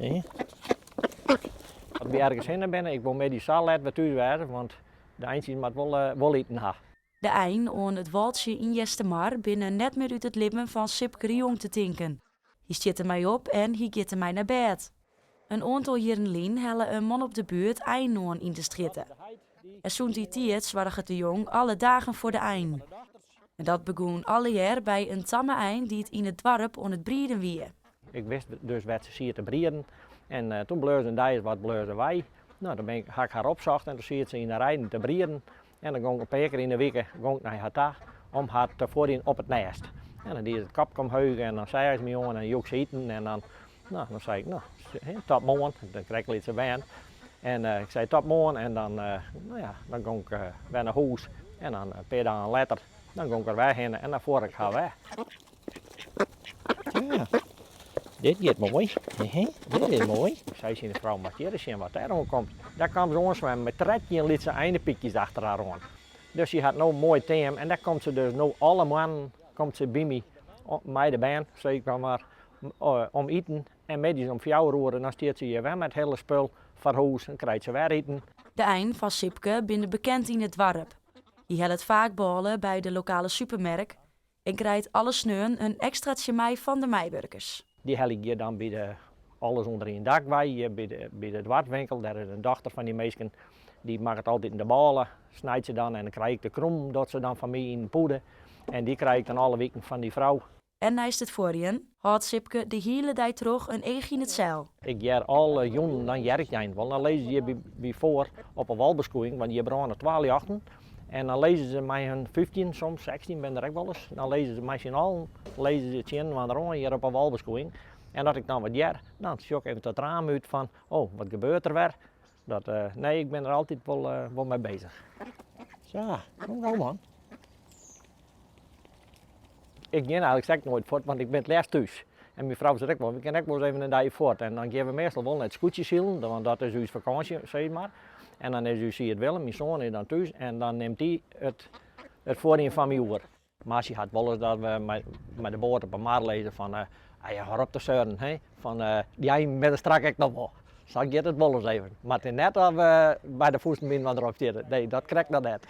Zie je? Als we ergens heen binnen, ik wil met die salet weer thuis werden, want de eindjes moet wel eten hebben. De ein aan het waldje in Jestemar binnen net meer uit het lippen van Sipke de Jong te tinken. Hij zit er mij op en hij gaat er mij naar bed. Een aantal jaren hellen een man op de buurt einoon in de stritten. En zo'n die tijd zwarge de Jong alle dagen voor de ein. En dat begon alle jaar bij een tamme ein die het in het dorp aan het brieden wie. Ik wist dus wat ze hier te brieden en toen bleurden die wat bleurden wij. Nou, dan ga ik haar opzocht en toen zie je ze in de rijden te brieden. En dan ging ik een paar keer in de week naar haar toe om haar te voorzien op het nest. En dan die het kap kwam heugen en dan zei hij me jongen en joks eten en dan zei ik, tot morgen, dan kreeg ik iets wijn. En ik zei tot morgen en dan, dan ging ik weer naar huis en dan een paar dagen later, dan ging ik er weer heen en dan voer ik haar weg. Ja, dit gaat mooi. Dit is mooi. Ik zei ze in de vrouw, maar hier zien wat daar komt. Daar kwam ze zwemmen met 13 lietse eindepiekjes achter haar aan. Dus je had nou een mooi team en daar komt ze dus nu allemaal komt ze bij mij de baan, zeg ik maar, om eten. En met die om 4 uur dan stuurt ze je weer met het hele spul voor huis en krijgt ze weer eten. De ein van Sipke binnen bekend in het dorp. Die had het vaak ballen bij de lokale supermarkt en krijgt alle sneun een extraatje mei van de meiburgers. Die hel ik je dan bij de alles onder in dak bij de dwartwinkel. Daar is een dochter van die meisjes, die maakt het altijd in de ballen, snijdt ze dan en dan krijg ik de krom dat ze dan van mij in poeder. En die krijg ik dan alle weken van die vrouw. En naast het voorjen had Sipke de hele dag terug een eeg in het zeil. Ik jaar alle jongen dan jerk jij wel. Dan lezen je bij voor op een walbeskoeiing, want je branden 12 jachten. En dan lezen ze mij hun 15, soms 16 ben er ook wel eens. Dan lezen ze mij z'n allen, lezen ze het in van de hier op een walbeskoeiing. En dat ik dan wat jaar, dan zie ik even het raam uit van, oh wat gebeurt er weer? Nee, ik ben er altijd wel mee bezig. Zo, kom nou man. Ik ga eigenlijk zeg nooit voort, want ik ben het laatst thuis. En mijn vrouw zegt ook wel, we kunnen ook wel eens even een dag voort. En dan gaan we meestal wel naar het scootjeshielen, want dat is uw vakantie, zeg maar. En dan is u zie het Willem, mijn zoon is dan thuis en dan neemt hij het voorin van mij over. Maar ze had wel eens dat we met de boot op een maar lezen van, je gaat op te zeuren, hè? Van jij bent er straks ook nog wel. Zal ik je het wel eens even. Maar het is net dat we bij de voesten wat erop zitten. Nee, dat krijg ik dan net.